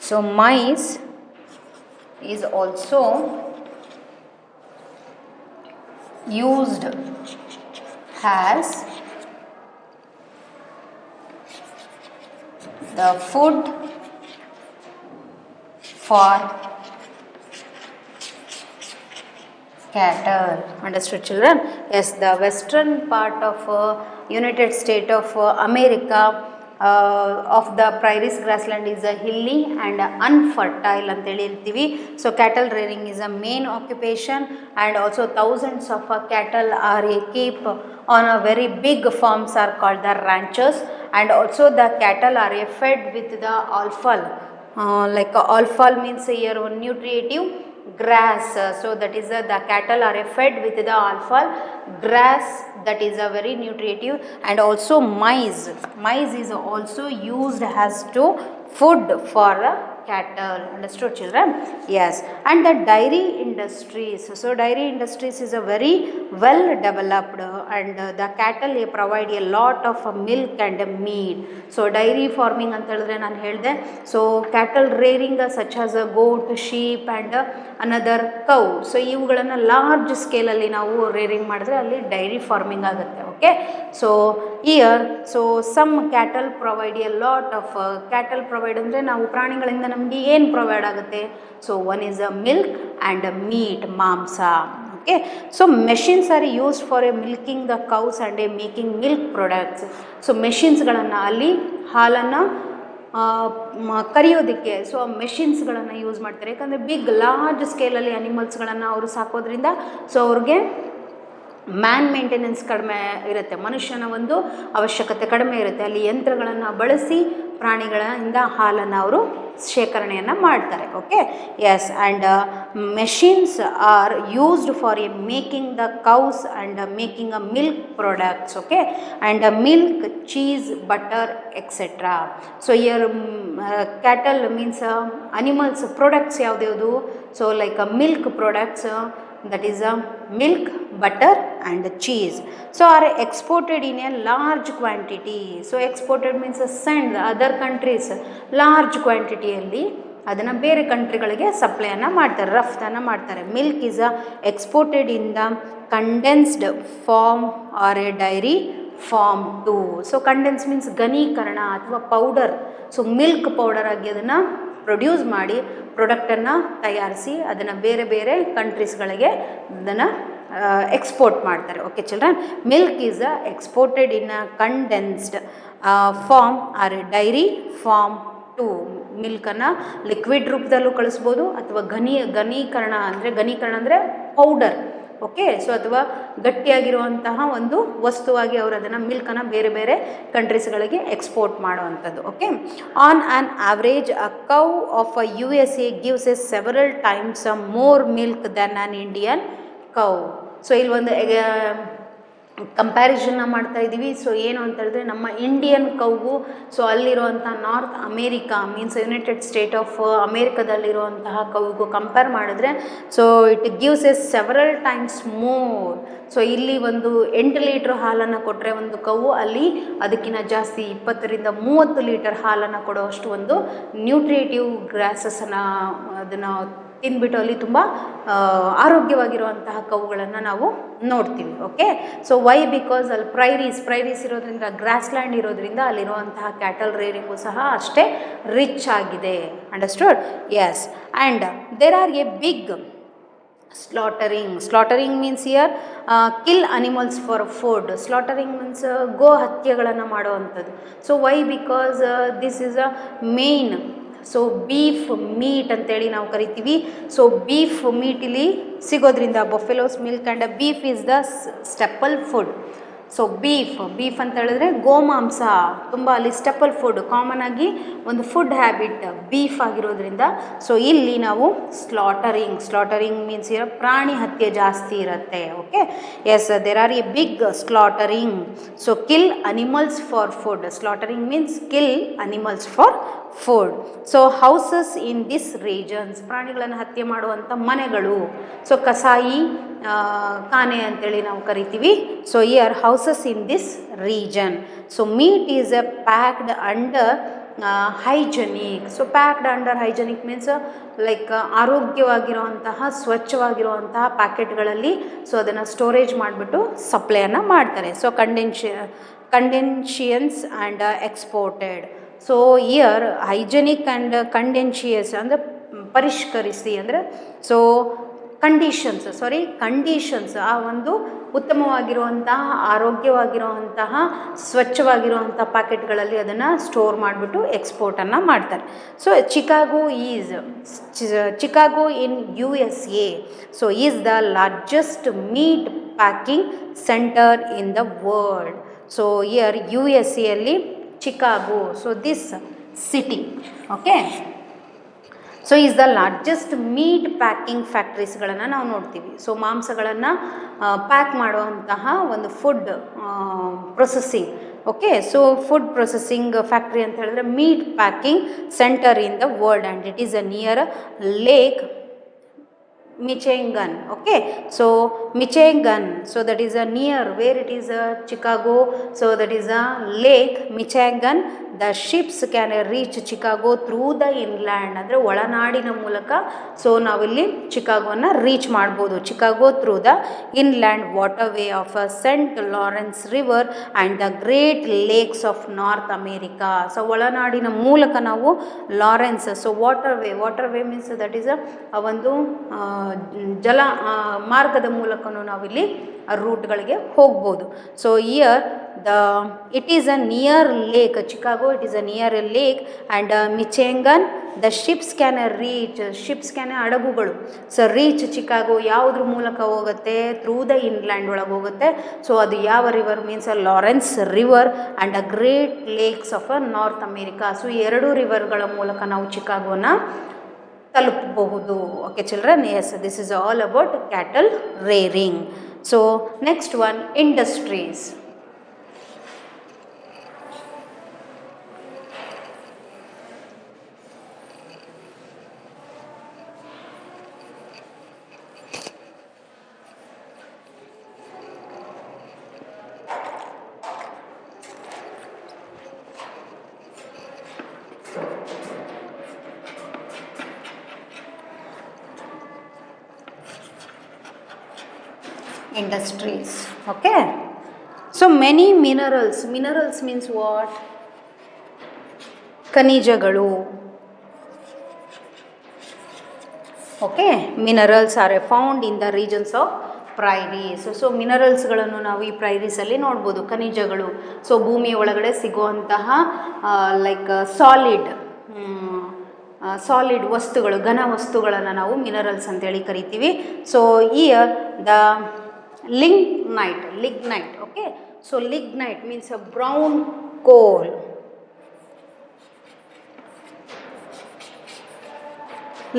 So maize is also used as the food for cattle. Understood children? Yes, the western part of United States of America of the Prairies grassland is a hilly and unfertile ಅಂತೇಳಿ ಹೇಳ್ತೀವಿ. So cattle rearing is a main occupation, and also thousands of cattle are keep on a very big farms are called the ranchers, and also the cattle are fed with the alfalfa. Like alfal means here one nutritive grass. So that is the cattle are fed with the alfal grass, that is a very nutritive. And also maize is also used as to food for the cattle. Understood, children? Yes. And the dairy industries. So dairy industries is a very well developed, and the cattle provide a lot of milk and meat. So dairy farming ಅಂತ ಹೇಳಿದ್ರೆ ನಾನು ಹೇಳಿದೆ, so cattle rearing such as a goat, sheep and another cow. So ಇವುಗಳನ್ನು large ಸ್ಕೇಲಲ್ಲಿ ನಾವು rearing ಮಾಡಿದ್ರೆ ಅಲ್ಲಿ dairy farming ಆಗುತ್ತೆ. Okay, so here so some cattle provide a lot of cattle provide ಅಂದರೆ ನಾವು ಪ್ರಾಣಿಗಳಿಂದ ನಮಗೆ ಏನು ಪ್ರೊವೈಡ್ ಆಗುತ್ತೆ? So one is a milk and a meat, ಮಾಂಸ. Okay, so machines are used for a milking the cows and a making milk products. So ಮೆಷಿನ್ಸ್ಗಳನ್ನು ಅಲ್ಲಿ ಹಾಲನ್ನು ಕರಿಯೋದಕ್ಕೆ so ಮೆಷಿನ್ಸ್ಗಳನ್ನು use ಮಾಡ್ತಾರೆ. ಯಾಕಂದರೆ ಬಿಗ್ ಲಾರ್ಜ್ ಸ್ಕೇಲಲ್ಲಿ ಅನಿಮಲ್ಸ್ಗಳನ್ನು ಅವರು ಸಾಕೋದ್ರಿಂದ ಸೊ ಅವ್ರಿಗೆ ಮ್ಯಾನ್ ಮೇಂಟೆನೆನ್ಸ್ ಕಡಿಮೆ ಇರುತ್ತೆ, ಮನುಷ್ಯನ ಒಂದು ಅವಶ್ಯಕತೆ ಕಡಿಮೆ ಇರುತ್ತೆ. ಅಲ್ಲಿ ಯಂತ್ರಗಳನ್ನು ಬಳಸಿ ಪ್ರಾಣಿಗಳಿಂದ ಹಾಲನ್ನು ಅವರು ಶೇಖರಣೆಯನ್ನು ಮಾಡ್ತಾರೆ. Okay, yes, and machines are used for a making the cows and making a milk products. Okay, and milk, cheese, butter etcetera. So here cattle means animals products ಯಾವುದ್ಯಾವುದು? So like milk products, that is a milk, butter and cheese, so are exported in a large quantity. So exported means send other countries large quantity alli ಅದನ್ನು ಬೇರೆ ಕಂಟ್ರಿಗಳಿಗೆ ಸಪ್ಲೈಯನ್ನು ಮಾಡ್ತಾರೆ, ರಫ್ತನ್ನು ಮಾಡ್ತಾರೆ. Milk is exported in the condensed form or a dairy form too. So condense means ಘನೀಕರಣ ಅಥವಾ powder. So milk powder ಆಗಿ ಅದನ್ನು produce ಮಾಡಿ ಪ್ರಾಡಕ್ಟನ್ನು ತಯಾರಿಸಿ ಅದನ್ನು ಬೇರೆ ಬೇರೆ ಕಂಟ್ರೀಸ್ಗಳಿಗೆ ಅದನ್ನು ಎಕ್ಸ್ಪೋರ್ಟ್ ಮಾಡ್ತಾರೆ. Okay children, milk is exported in a condensed form or dairy form too. ಮಿಲ್ಕನ್ನು ಲಿಕ್ವಿಡ್ ರೂಪದಲ್ಲೂ ಕಳಿಸ್ಬೋದು ಅಥವಾ ಘನೀಕರಣ ಅಂದರೆ ಪೌಡರ್. ಓಕೆ, ಸೊ ಅಥವಾ ಗಟ್ಟಿಯಾಗಿರುವಂತಹ ಒಂದು ವಸ್ತುವಾಗಿ ಅವರು ಅದನ್ನು ಮಿಲ್ಕನ್ನು ಬೇರೆ ಬೇರೆ ಕಂಟ್ರೀಸ್ಗಳಿಗೆ ಎಕ್ಸ್ಪೋರ್ಟ್ ಮಾಡುವಂಥದ್ದು. Okay, on an average a cow of a USA gives a several times more milk then an Indian cow. So ಇಲ್ಲಿ ಒಂದು ಕಂಪ್ಯಾರಿಸನ್ನ ಮಾಡ್ತಾ ಇದ್ದೀವಿ. ಸೊ ಏನು ಅಂತ ಹೇಳಿದ್ರೆ ನಮ್ಮ ಇಂಡಿಯನ್ ಕೌಗೂ ಸೊ ಅಲ್ಲಿರುವಂಥ North America means United State of ಅಮೇರಿಕಾದಲ್ಲಿರುವಂತಹ ಕೌಗೂ ಕಂಪೇರ್ ಮಾಡಿದ್ರೆ so it gives a several times more. So ಇಲ್ಲಿ ಒಂದು 8 ಲೀಟ್ರ್ ಹಾಲನ್ನು ಕೊಟ್ಟರೆ ಒಂದು ಕೌವು, ಅಲ್ಲಿ ಅದಕ್ಕಿಂತ ಜಾಸ್ತಿ 20-30 ಲೀಟರ್ ಹಾಲನ್ನು ಕೊಡುವಷ್ಟು ಒಂದು ನ್ಯೂಟ್ರಿಯೇಟಿವ್ ಗ್ರಾಸಸನ್ನು ಅದನ್ನು ತಿಂದ್ಬಿಟ್ಟು ಅಲ್ಲಿ ತುಂಬ ಆರೋಗ್ಯವಾಗಿರುವಂತಹ ಕೌಗಳನ್ನು ನಾವು ನೋಡ್ತೀವಿ. Okay, so why? ಬಿಕಾಸ್ ಅಲ್ಲಿ ಪ್ರೈರೀಸ್ ಇರೋದ್ರಿಂದ, ಗ್ರಾಸ್ಲ್ಯಾಂಡ್ ಇರೋದ್ರಿಂದ ಅಲ್ಲಿರುವಂತಹ ಕ್ಯಾಟಲ್ ರೇರಿಂಗು ಸಹ ಅಷ್ಟೇ ರಿಚ್ ಆಗಿದೆ. Understood? Yes, and there are a big slaughtering means here kill animals for food. Slaughtering means ಗೋ ಹತ್ಯೆಗಳನ್ನು ಮಾಡುವಂಥದ್ದು. So why? Because this is a main. So beef meat ಅಂತೇಳಿ ನಾವು ಕರಿತೀವಿ. ಸೊ ಬೀಫ್ ಮೀಟ್ ಇಲ್ಲಿ ಸಿಗೋದ್ರಿಂದ buffaloes milk and beef is the staple food. So beef ಅಂತ ಹೇಳಿದ್ರೆ ಗೋಮಾಂಸ ತುಂಬ ಅಲ್ಲಿ ಸ್ಟೆಪಲ್ ಫುಡ್, ಕಾಮನ್ ಆಗಿ ಒಂದು ಫುಡ್ ಹ್ಯಾಬಿಟ್ ಬೀಫ್ ಆಗಿರೋದ್ರಿಂದ ಸೊ ಇಲ್ಲಿ ನಾವು ಸ್ಲಾಟರಿಂಗ್ ಮೀನ್ಸ್ ಪ್ರಾಣಿ ಹತ್ಯೆ ಜಾಸ್ತಿ ಇರುತ್ತೆ. Okay, yes, there are a big slaughtering. So kill animals for food. Slaughtering means kill animals for food. So houses in this regions, ಪ್ರಾಣಿಗಳನ್ನು ಹತ್ಯೆ ಮಾಡುವಂಥ ಮನೆಗಳು. ಸೊ ಕಸಾಯಿ ಖಾನೆ ಅಂತೇಳಿ ನಾವು ಕರಿತೀವಿ. So here houses in this region. So meat is a packed under hygienic. So packed under hygienic means like ಆರೋಗ್ಯವಾಗಿರುವಂತಹ ಸ್ವಚ್ಛವಾಗಿರುವಂತಹ ಪ್ಯಾಕೆಟ್ಗಳಲ್ಲಿ ಸೊ ಅದನ್ನು ಸ್ಟೋರೇಜ್ ಮಾಡಿಬಿಟ್ಟು ಸಪ್ಲೈಯನ್ನು ಮಾಡ್ತಾರೆ. So conditions and exported. So here hygienic and conditions ಅಂದರೆ ಪರಿಷ್ಕರಿಸಿ ಅಂದರೆ ಸೊ ಕಂಡೀಷನ್ಸ್ ಆ ಒಂದು ಉತ್ತಮವಾಗಿರುವಂತಹ ಆರೋಗ್ಯವಾಗಿರುವಂತಹ ಸ್ವಚ್ಛವಾಗಿರುವಂಥ ಪ್ಯಾಕೆಟ್ಗಳಲ್ಲಿ ಅದನ್ನು ಸ್ಟೋರ್ ಮಾಡಿಬಿಟ್ಟು ಎಕ್ಸ್ಪೋರ್ಟನ್ನು ಮಾಡ್ತಾರೆ. So Chicago in USA so is the largest meat packing centre in the world. So here USA Chicago, so this city, okay, so is the largest meat packing ಫ್ಯಾಕ್ಟ್ರೀಸ್ಗಳನ್ನು ನಾವು ನೋಡ್ತೀವಿ. So ಮಾಂಸಗಳನ್ನು ಪ್ಯಾಕ್ ಮಾಡುವಂತಹ ಒಂದು food processing okay. So food processing factory ಅಂತ ಹೇಳಿದ್ರೆ meat packing centre in the world and it is a near lake Michigan. Okay, so Michigan, so that is a near where it is Chicago, so that is a lake Michigan. The ships can reach Chicago through the inland, ಅಂದರೆ ಒಳನಾಡಿನ ಮೂಲಕ so ನಾವಿಲ್ಲಿ ಚಿಕಾಗೋನ reach ಮಾಡ್ಬೋದು. Chicago through the inland water way of Saint Lawrence river and the Great Lakes of North America. So ಒಳನಾಡಿನ ಮೂಲಕ ನಾವು Lawrence, so water way means that is a ಒಂದು ಜಲ ಮಾರ್ಗದ ಮೂಲಕನೂ ನಾವಿಲ್ಲಿ ರೂಟ್ಗಳಿಗೆ ಹೋಗ್ಬೋದು. So here it is a near lake Chicago, it is a near a lake and Michigan. The ships can ಹಡಗುಗಳು ಸೊ ರೀಚ್ ಚಿಕಾಗೋ ಯಾವುದ್ರ ಮೂಲಕ ಹೋಗುತ್ತೆ, ಥ್ರೂ ದ ಇನ್ಲ್ಯಾಂಡ್ ಒಳಗೆ ಹೋಗುತ್ತೆ. ಸೊ ಅದು ಯಾವ river means Lawrence river and a Great Lakes of North America. So ಎರಡು ರಿವರ್ಗಳ ಮೂಲಕ ನಾವು ಚಿಕಾಗೋನ ತಲುಪಬಹುದು. Okay children, yes, this is all about cattle rearing. So next one, industries. Industries. Okay, so many minerals means what? ಖನಿಜಗಳು. Okay, minerals are found in the regions of prairies. So ಮಿನರಲ್ಸ್ಗಳನ್ನು ನಾವು ಈ ಪ್ರೈರೀಸಲ್ಲಿ ನೋಡ್ಬೋದು, ಖನಿಜಗಳು. ಸೊ ಭೂಮಿಯ ಒಳಗಡೆ ಸಿಗುವಂತಹ like solid ವಸ್ತುಗಳು, ಘನ ವಸ್ತುಗಳನ್ನು ನಾವು ಮಿನರಲ್ಸ್ ಅಂತೇಳಿ ಕರಿತೀವಿ. So here the lignite. Okay, so lignite means a brown coal.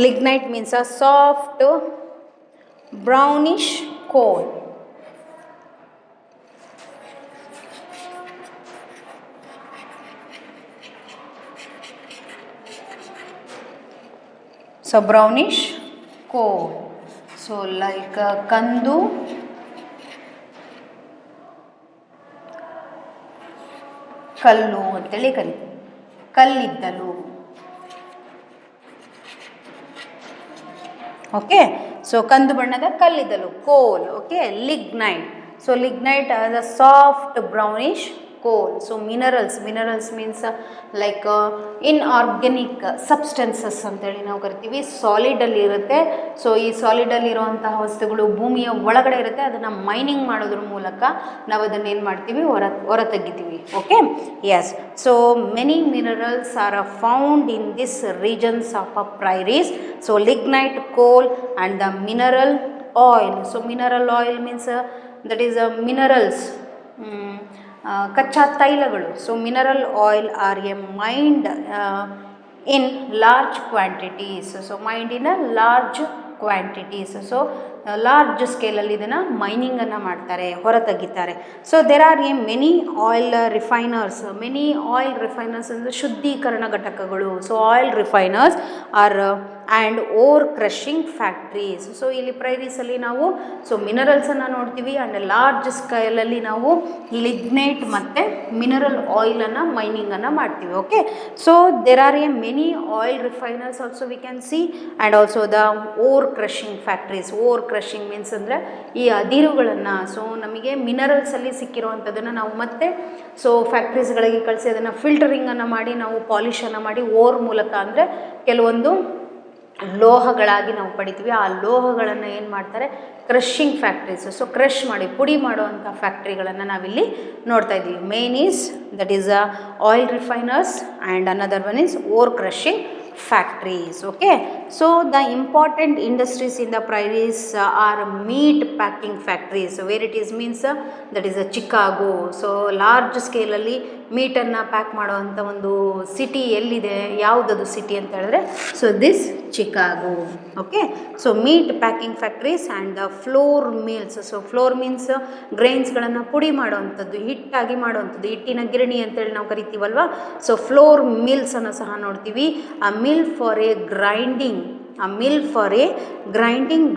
Lignite means a soft brownish coal. So brownish coal, so like kandu, ಕಲ್ಲು ಅಂತೇಳಿ ಕರಿತೀವಿ, ಕಲ್ಲಿದ್ದಲು. ಓಕೆ, ಸೊ ಕಂದು ಬಣ್ಣದ ಕಲ್ಲಿದ್ದಲು, coal. Okay, lignite. So lignite as a soft brownish coal. So minerals means like inorganic substances ಅಂತೇಳಿ ನಾವು ಕರಿತೀವಿ. ಸಾಲಿಡಲ್ಲಿ ಇರುತ್ತೆ. ಸೊ ಈ ಸಾಲಿಡಲ್ಲಿ ಇರುವಂತಹ ವಸ್ತುಗಳು ಭೂಮಿಯ ಒಳಗಡೆ ಇರುತ್ತೆ. ಅದನ್ನು ಮೈನಿಂಗ್ ಮಾಡೋದ್ರ ಮೂಲಕ ನಾವು ಅದನ್ನು ಏನು ಮಾಡ್ತೀವಿ, ಹೊರ ತೆಗಿತೀವಿ. Okay, yes. So many minerals are found in this regions of prairies. So lignite, coal and the mineral oil. So mineral oil means that is minerals, ಕಚ್ಚಾ ತೈಲಗಳು. So mineral oil are a mined in large quantities. So mined in a large quantities. So large ಸ್ಕೇಲಲ್ಲಿ ಇದನ್ನು ಮೈನಿಂಗನ್ನು ಮಾಡ್ತಾರೆ, ಹೊರ ತೆಗಿತಾರೆ. So there are a many oil refiners. ಅಂದರೆ ಶುದ್ಧೀಕರಣ ಘಟಕಗಳು. So oil refiners are and ore crushing factories. So ಇಲ್ಲಿ ಪ್ರೈರೀಸಲ್ಲಿ ನಾವು ಸೊ ಮಿನರಲ್ಸನ್ನು ನೋಡ್ತೀವಿ ಆ್ಯಂಡ್ ಲಾರ್ಜ್ ಸ್ಕೇಲಲ್ಲಿ ನಾವು ಲಿಗ್ನೈಟ್ ಮತ್ತು ಮಿನರಲ್ ಆಯಿಲನ್ನು ಮೈನಿಂಗನ್ನು ಮಾಡ್ತೀವಿ. Okay, so there are a many oil refiners also we can see and also the ore crushing factories. Ore crushing means ಅಂದರೆ ಈ ಅದಿರುಗಳನ್ನು, ಸೊ ನಮಗೆ ಮಿನರಲ್ಸಲ್ಲಿ ಸಿಕ್ಕಿರುವಂಥದ್ದನ್ನು ನಾವು ಮತ್ತೆ ಸೊ ಫ್ಯಾಕ್ಟ್ರೀಸ್ಗಳಿಗೆ ಕಳಿಸಿ ಅದನ್ನು ಫಿಲ್ಟರಿಂಗನ್ನು ಮಾಡಿ ನಾವು ಪಾಲಿಷನ್ನು ಮಾಡಿ ಓರ್ ಮೂಲಕ ಅಂದರೆ ಕೆಲವೊಂದು ಲೋಹಗಳಾಗಿ ನಾವು ಪಡಿತೀವಿ. ಆ ಲೋಹಗಳನ್ನು ಏನು ಮಾಡ್ತಾರೆ, ಕ್ರಷಿಂಗ್ ಫ್ಯಾಕ್ಟ್ರೀಸ್. ಸೊ ಕ್ರಷ್ ಮಾಡಿ ಪುಡಿ ಮಾಡುವಂಥ ಫ್ಯಾಕ್ಟ್ರಿಗಳನ್ನು ನಾವಿಲ್ಲಿ ನೋಡ್ತಾ ಇದ್ದೀವಿ. Main is that is oil refiners and another one is ore crushing factories. Okay, so the important industries in the prairies are meat packing factories. So where it is means that is a Chicago. So large scale ಅಲ್ಲಿ ಮೀಟನ್ನು pack ಮಾಡುವಂಥ ಒಂದು city ಎಲ್ಲಿದೆ, ಯಾವುದದು city ಅಂತ ಹೇಳಿದ್ರೆ so this Chicago. Okay, so meat packing factories and the flour mills. So flour means ಗ್ರೈನ್ಸ್ಗಳನ್ನು ಪುಡಿ ಮಾಡುವಂಥದ್ದು, ಹಿಟ್ಟಾಗಿ ಮಾಡುವಂಥದ್ದು, ಹಿಟ್ಟಿನ ಗಿರಣಿ ಅಂತೇಳಿ ನಾವು ಕರಿತೀವಲ್ವ. ಸೊ ಫ್ಲೋರ್ ಮಿಲ್ಸನ್ನು ಸಹ ನೋಡ್ತೀವಿ. ಆ mill for A grinding, a mill for a grinding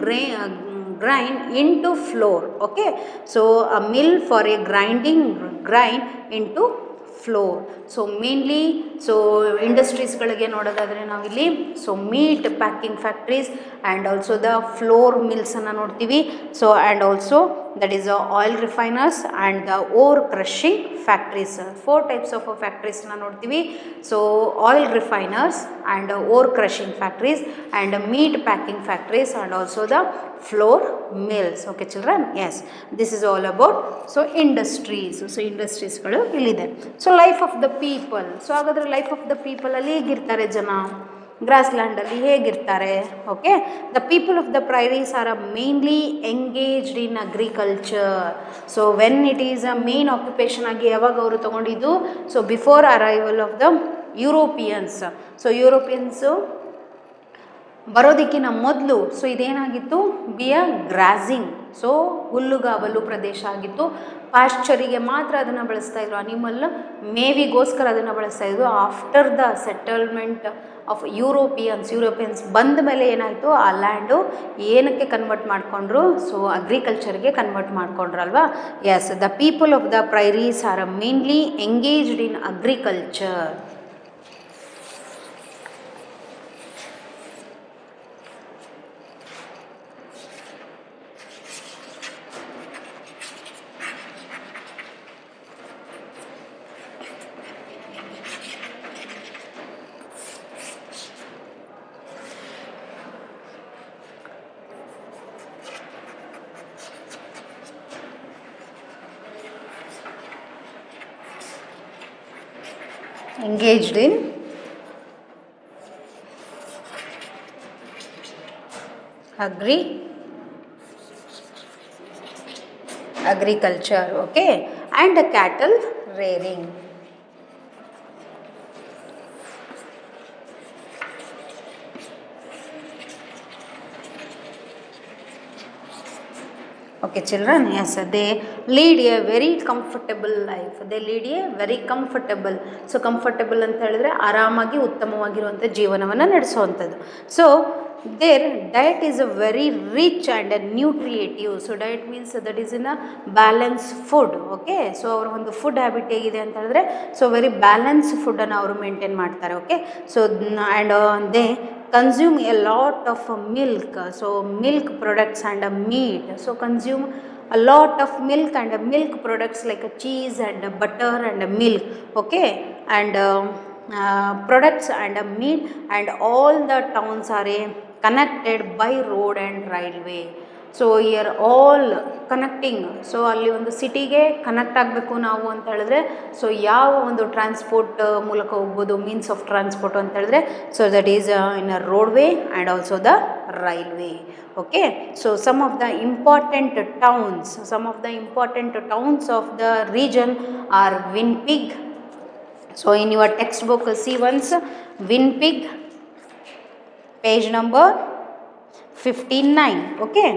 grind into flour. Okay, so a mill for a grinding grind into flour. So mainly so ಇಂಡಸ್ಟ್ರೀಸ್ಗಳಿಗೆ ನೋಡೋದಾದರೆ ನಾವಿಲ್ಲಿ so meat packing factories and also the flour ಮಿಲ್ಸನ್ನು ನೋಡ್ತೀವಿ. So and also that is oil refiners and the ore crushing factories. 4 types of ಫ್ಯಾಕ್ಟ್ರೀಸ್ನ ನೋಡ್ತೀವಿ. So oil refiners and ore crushing factories and meat packing factories and also the flour mills. Okay children, yes, this is all about so industries. So ಇಂಡಸ್ಟ್ರೀಸ್ಗಳು ಇಲ್ಲಿದೆ. So life of the people. So ಹಾಗಾದರೆ life of the ಪೀಪಲಲ್ಲಿ ಹೇಗಿರ್ತಾರೆ ಜನ, ಗ್ರಾಸ್ಲ್ಯಾಂಡಲ್ಲಿ ಹೇಗಿರ್ತಾರೆ? Okay, the people of the prairies are mainly engaged in agriculture. So when it is a main occupation ಆಗಿ ಯಾವಾಗ ಅವರು ತೊಗೊಂಡಿದ್ದು, so before arrival of the Europeans. So Europeans ಬರೋದಕ್ಕಿಂತ ಮೊದಲು ಸೊ ಇದೇನಾಗಿತ್ತು, ಬಿ ಅ ಗ್ರಾಸಿಂಗ್. ಸೊ ಹುಲ್ಲುಗಾವಲು ಪ್ರದೇಶ ಆಗಿತ್ತು. ಪಾಶ್ಚರಿಗೆ ಮಾತ್ರ ಅದನ್ನು ಬಳಸ್ತಾಯಿದ್ರು, ಅನಿಮಲ್ ಮೇವಿಗೋಸ್ಕರ ಅದನ್ನು ಬಳಸ್ತಾಯಿದ್ರು. After the settlement of Europeans ಬಂದ ಮೇಲೆ ಏನಾಯಿತು, ಆ ಲ್ಯಾಂಡು ಏನಕ್ಕೆ ಕನ್ವರ್ಟ್ ಮಾಡಿಕೊಂಡ್ರು, ಸೊ ಅಗ್ರಿಕಲ್ಚರ್ಗೆ ಕನ್ವರ್ಟ್ ಮಾಡಿಕೊಂಡ್ರಲ್ವಾ. Yes, the people of the prairies are mainly engaged in agriculture. Engaged in agriculture, okay, and cattle rearing. Okay children, yes, they lead a very comfortable life. They lead a very comfortable. So comfortable ಅಂತ ಹೇಳಿದ್ರೆ ಆರಾಮಾಗಿ ಉತ್ತಮವಾಗಿರುವಂಥ ಜೀವನವನ್ನು ನಡೆಸುವಂಥದ್ದು. So their diet is a very rich and a nutritive. So diet means that is in a balanced food. Okay, so ಅವರ ಒಂದು food habit ಹೇಗಿದೆ ಅಂತ ಹೇಳಿದ್ರೆ ಸೊ ವೆರಿ ಬ್ಯಾಲೆನ್ಸ್ ಫುಡ್ಡನ್ನು ಅವರು ಮೇಂಟೈನ್ ಮಾಡ್ತಾರೆ. Okay, so and they consume a lot of milk, so milk products and meat. So consume a lot of milk and milk products like cheese and butter and milk. Okay, and products and meat, and all the towns are connected by road and railway. So here all connecting. So ಅಲ್ಲಿ ಒಂದು ಸಿಟಿಗೆ connect ಆಗಬೇಕು ನಾವು ಅಂತ ಹೇಳಿದ್ರೆ so ಯಾವ ಒಂದು transport ಮೂಲಕ ಹೋಗ್ಬೋದು, ಮೀನ್ಸ್ ಆಫ್ ಟ್ರಾನ್ಸ್ಪೋರ್ಟ್ ಅಂತ ಹೇಳಿದ್ರೆ so that is in a roadway and also the railway. Okay, so some of the important towns of the region are Winnipeg. So in your text book see once Winnipeg, page number 59. Okay,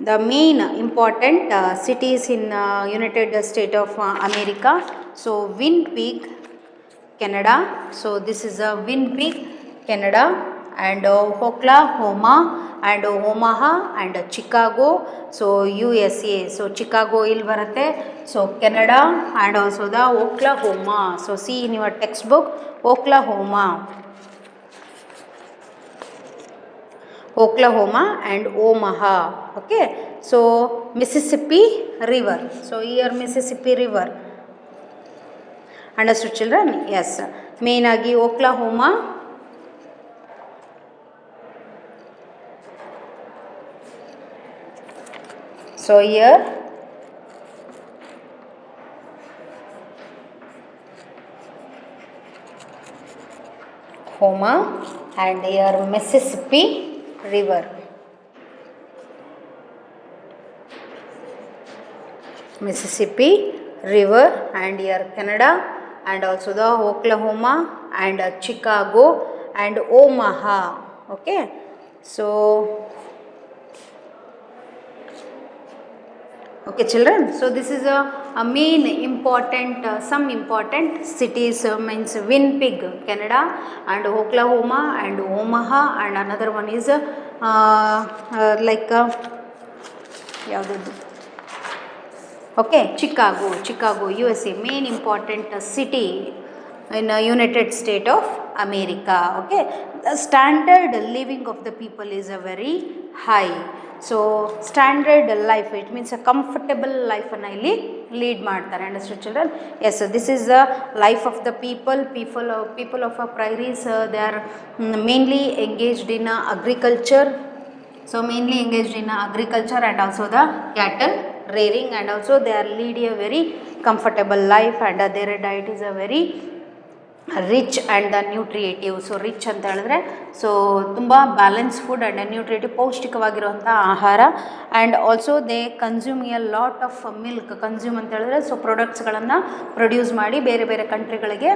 the main important cities in United States of America. So Winnipeg, Canada. So this is a Winnipeg, Canada, and Oklahoma and Omaha and Chicago. So USA. So Chicago ಇಲ್ಲಿ ಬರುತ್ತೆ. So Canada and also the Oklahoma. So see in your textbook Oklahoma and Omaha. Okay, so Mississippi River. So here Mississippi River. Understood children? Yes, main agi Oklahoma, so here Oklahoma, and here Mississippi River. Mississippi River, and here Canada, and also the Oklahoma, and Chicago, and Omaha. Okay, so okay children, so this is a main important some important cities, means Winnipeg Canada, and Oklahoma, and Omaha, and another one is ಯಾವುದು, okay, Chicago USA, main important city in United States of America. Okay, the standard living of the people is a very high. So standard life, it means a comfortable life ಅನ್ನು ಇಲ್ಲಿ lead ಮಾಡ್ತಾರೆ. Understood children? Yes, this is the life of the people of prairies. They are mainly engaged in agriculture. So mainly engaged in agriculture and also the cattle rearing, and also they are lead a very comfortable life, and their diet is a very rich and nutritive. So rich ಅಂತ ಹೇಳಿದ್ರೆ so ತುಂಬ balance food and nutritive, ಪೌಷ್ಟಿಕವಾಗಿರುವಂಥ ಆಹಾರ. And also they consume a lot of milk. Consume ಅಂತ ಹೇಳಿದ್ರೆ so ಪ್ರಾಡಕ್ಟ್ಸ್ಗಳನ್ನು produce ಮಾಡಿ ಬೇರೆ ಬೇರೆ ಕಂಟ್ರಿಗಳಿಗೆ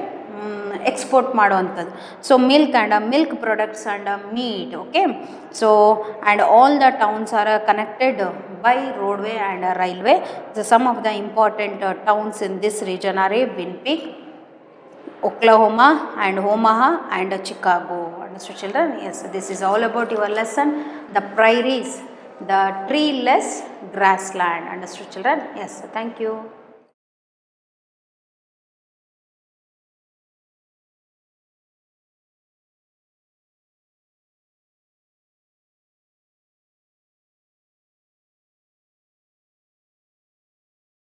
ಎಕ್ಸ್ಪೋರ್ಟ್ ಮಾಡುವಂಥದ್ದು. So milk products and meat. Okay, so and all the towns are connected by roadway and railway. So some of the important towns in this region are Winnipeg, Oklahoma, and Omaha, and Chicago. Understood children? Yes, this is all about your lesson, the prairies, the treeless grassland. Understood children? Yes, thank you.